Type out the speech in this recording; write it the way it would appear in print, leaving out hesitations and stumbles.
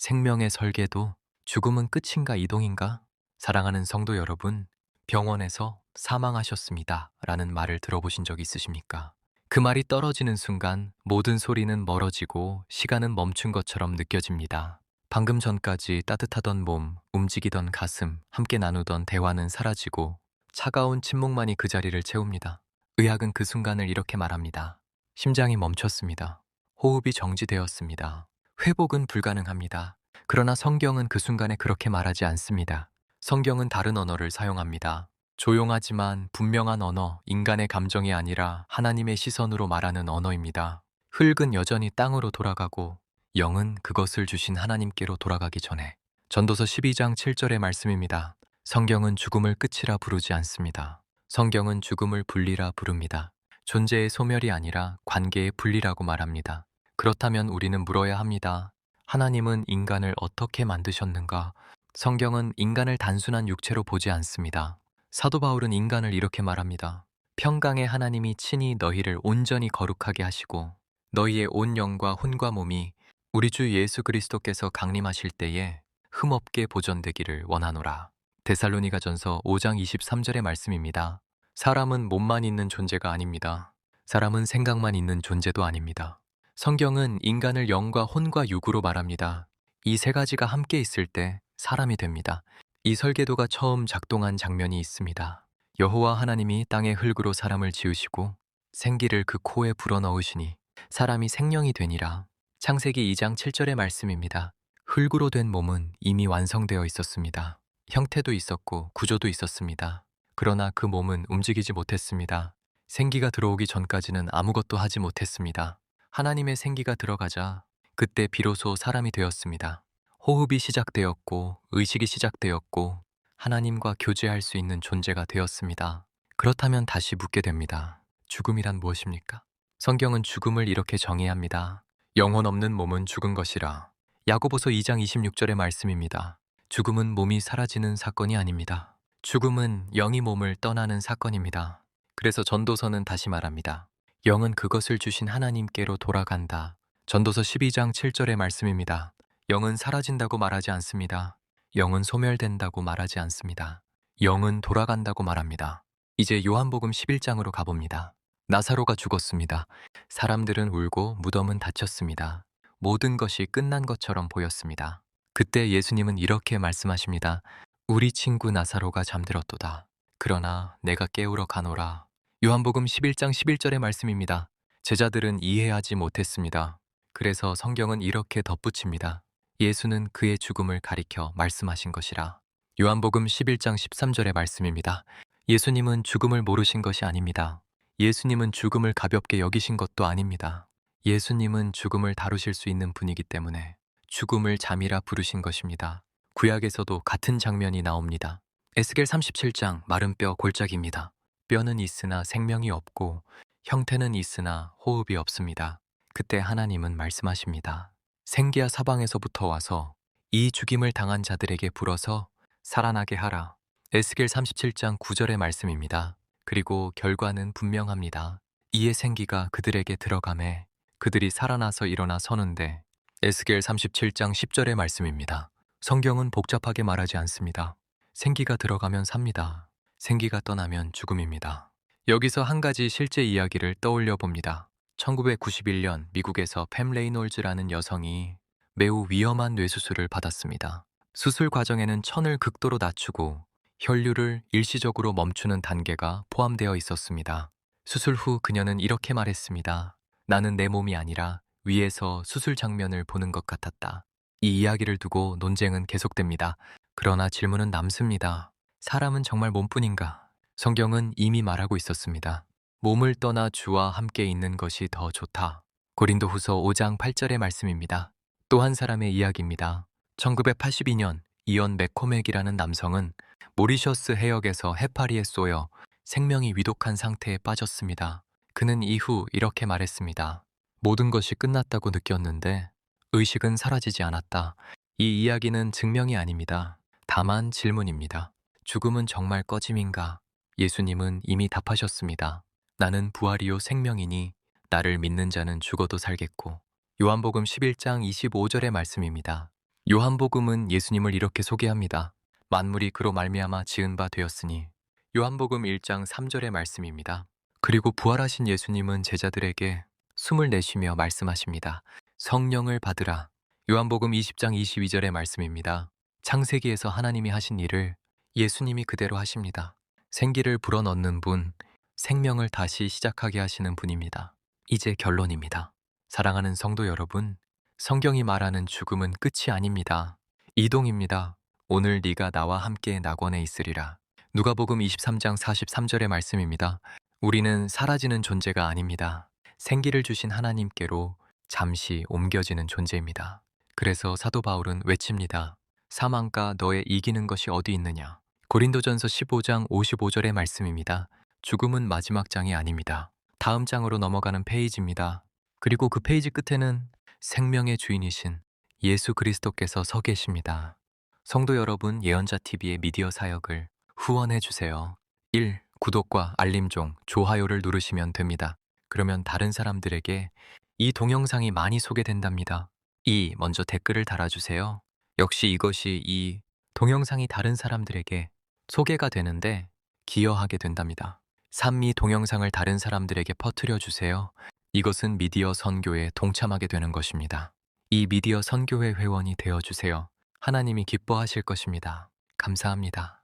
생명의 설계도 죽음은 끝인가 이동인가? 사랑하는 성도 여러분, 병원에서 사망하셨습니다 라는 말을 들어보신 적 있으십니까? 그 말이 떨어지는 순간 모든 소리는 멀어지고 시간은 멈춘 것처럼 느껴집니다. 방금 전까지 따뜻하던 몸, 움직이던 가슴, 함께 나누던 대화는 사라지고 차가운 침묵만이 그 자리를 채웁니다. 의학은 그 순간을 이렇게 말합니다. 심장이 멈췄습니다. 호흡이 정지되었습니다. 회복은 불가능합니다. 그러나 성경은 그 순간에 그렇게 말하지 않습니다. 성경은 다른 언어를 사용합니다. 조용하지만 분명한 언어, 인간의 감정이 아니라 하나님의 시선으로 말하는 언어입니다. 흙은 여전히 땅으로 돌아가고 영은 그것을 주신 하나님께로 돌아가기 전에. 전도서 12장 7절의 말씀입니다. 성경은 죽음을 끝이라 부르지 않습니다. 성경은 죽음을 분리라 부릅니다. 존재의 소멸이 아니라 관계의 분리라고 말합니다. 그렇다면 우리는 물어야 합니다. 하나님은 인간을 어떻게 만드셨는가? 성경은 인간을 단순한 육체로 보지 않습니다. 사도 바울은 인간을 이렇게 말합니다. 평강의 하나님이 친히 너희를 온전히 거룩하게 하시고 너희의 온 영과 혼과 몸이 우리 주 예수 그리스도께서 강림하실 때에 흠없게 보존되기를 원하노라. 데살로니가전서 5장 23절의 말씀입니다. 사람은 몸만 있는 존재가 아닙니다. 사람은 생각만 있는 존재도 아닙니다. 성경은 인간을 영과 혼과 육으로 말합니다. 이 세 가지가 함께 있을 때 사람이 됩니다. 이 설계도가 처음 작동한 장면이 있습니다. 여호와 하나님이 땅의 흙으로 사람을 지으시고 생기를 그 코에 불어넣으시니 사람이 생명이 되니라. 창세기 2장 7절의 말씀입니다. 흙으로 된 몸은 이미 완성되어 있었습니다. 형태도 있었고 구조도 있었습니다. 그러나 그 몸은 움직이지 못했습니다. 생기가 들어오기 전까지는 아무것도 하지 못했습니다. 하나님의 생기가 들어가자 그때 비로소 사람이 되었습니다. 호흡이 시작되었고 의식이 시작되었고 하나님과 교제할 수 있는 존재가 되었습니다. 그렇다면 다시 묻게 됩니다. 죽음이란 무엇입니까? 성경은 죽음을 이렇게 정의합니다. 영혼 없는 몸은 죽은 것이라. 야고보서 2장 26절의 말씀입니다. 죽음은 몸이 사라지는 사건이 아닙니다. 죽음은 영이 몸을 떠나는 사건입니다. 그래서 전도서는 다시 말합니다. 영은 그것을 주신 하나님께로 돌아간다. 전도서 12장 7절의 말씀입니다. 영은 사라진다고 말하지 않습니다. 영은 소멸된다고 말하지 않습니다. 영은 돌아간다고 말합니다. 이제 요한복음 11장으로 가봅니다. 나사로가 죽었습니다. 사람들은 울고 무덤은 닫혔습니다. 모든 것이 끝난 것처럼 보였습니다. 그때 예수님은 이렇게 말씀하십니다. 우리 친구 나사로가 잠들었도다. 그러나 내가 깨우러 가노라. 요한복음 11장 11절의 말씀입니다. 제자들은 이해하지 못했습니다. 그래서 성경은 이렇게 덧붙입니다. 예수는 그의 죽음을 가리켜 말씀하신 것이라. 요한복음 11장 13절의 말씀입니다. 예수님은 죽음을 모르신 것이 아닙니다. 예수님은 죽음을 가볍게 여기신 것도 아닙니다. 예수님은 죽음을 다루실 수 있는 분이기 때문에 죽음을 잠이라 부르신 것입니다. 구약에서도 같은 장면이 나옵니다. 에스겔 37장 마른 뼈 골짜기입니다. 뼈는 있으나 생명이 없고 형태는 있으나 호흡이 없습니다. 그때 하나님은 말씀하십니다. 생기야 사방에서부터 와서 이 죽임을 당한 자들에게 불어서 살아나게 하라. 에스겔 37장 9절의 말씀입니다. 그리고 결과는 분명합니다. 이의 생기가 그들에게 들어가매 그들이 살아나서 일어나 서는데 에스겔 37장 10절의 말씀입니다. 성경은 복잡하게 말하지 않습니다. 생기가 들어가면 삽니다. 생기가 떠나면 죽음입니다. 여기서 한 가지 실제 이야기를 떠올려 봅니다. 1991년 미국에서 팸 레이놀즈라는 여성이 매우 위험한 뇌수술을 받았습니다. 수술 과정에는 천을 극도로 낮추고 혈류를 일시적으로 멈추는 단계가 포함되어 있었습니다. 수술 후 그녀는 이렇게 말했습니다. 나는 내 몸이 아니라 위에서 수술 장면을 보는 것 같았다. 이 이야기를 두고 논쟁은 계속됩니다. 그러나 질문은 남습니다. 사람은 정말 몸뿐인가? 성경은 이미 말하고 있었습니다. 몸을 떠나 주와 함께 있는 것이 더 좋다. 고린도후서 5장 8절의 말씀입니다. 또 한 사람의 이야기입니다. 1982년 이언 맥코맥이라는 남성은 모리셔스 해역에서 해파리에 쏘여 생명이 위독한 상태에 빠졌습니다. 그는 이후 이렇게 말했습니다. 모든 것이 끝났다고 느꼈는데 의식은 사라지지 않았다. 이 이야기는 증명이 아닙니다. 다만 질문입니다. 죽음은 정말 꺼짐인가? 예수님은 이미 답하셨습니다. 나는 부활이요 생명이니 나를 믿는 자는 죽어도 살겠고. 요한복음 11장 25절의 말씀입니다. 요한복음은 예수님을 이렇게 소개합니다. 만물이 그로 말미암아 지은 바 되었으니. 요한복음 1장 3절의 말씀입니다. 그리고 부활하신 예수님은 제자들에게 숨을 내쉬며 말씀하십니다. 성령을 받으라. 요한복음 20장 22절의 말씀입니다. 창세기에서 하나님이 하신 일을 예수님이 그대로 하십니다. 생기를 불어넣는 분, 생명을 다시 시작하게 하시는 분입니다. 이제 결론입니다. 사랑하는 성도 여러분, 성경이 말하는 죽음은 끝이 아닙니다. 이동입니다. 오늘 네가 나와 함께 낙원에 있으리라. 누가복음 23장 43절의 말씀입니다. 우리는 사라지는 존재가 아닙니다. 생기를 주신 하나님께로 잠시 옮겨지는 존재입니다. 그래서 사도 바울은 외칩니다. 사망과 너의 이기는 것이 어디 있느냐. 고린도전서 15장 55절의 말씀입니다. 죽음은 마지막 장이 아닙니다. 다음 장으로 넘어가는 페이지입니다. 그리고 그 페이지 끝에는 생명의 주인이신 예수 그리스도께서 서 계십니다. 성도 여러분, 예언자 TV의 미디어 사역을 후원해 주세요. 1. 구독과 알림종, 좋아요를 누르시면 됩니다. 그러면 다른 사람들에게 이 동영상이 많이 소개된답니다. 2. 먼저 댓글을 달아주세요. 역시 이것이 이 동영상이 다른 사람들에게 소개가 되는데 기여하게 된답니다. 3. 이 동영상을 다른 사람들에게 퍼뜨려 주세요. 이것은 미디어 선교에 동참하게 되는 것입니다. 이 미디어 선교회 회원이 되어 주세요. 하나님이 기뻐하실 것입니다. 감사합니다.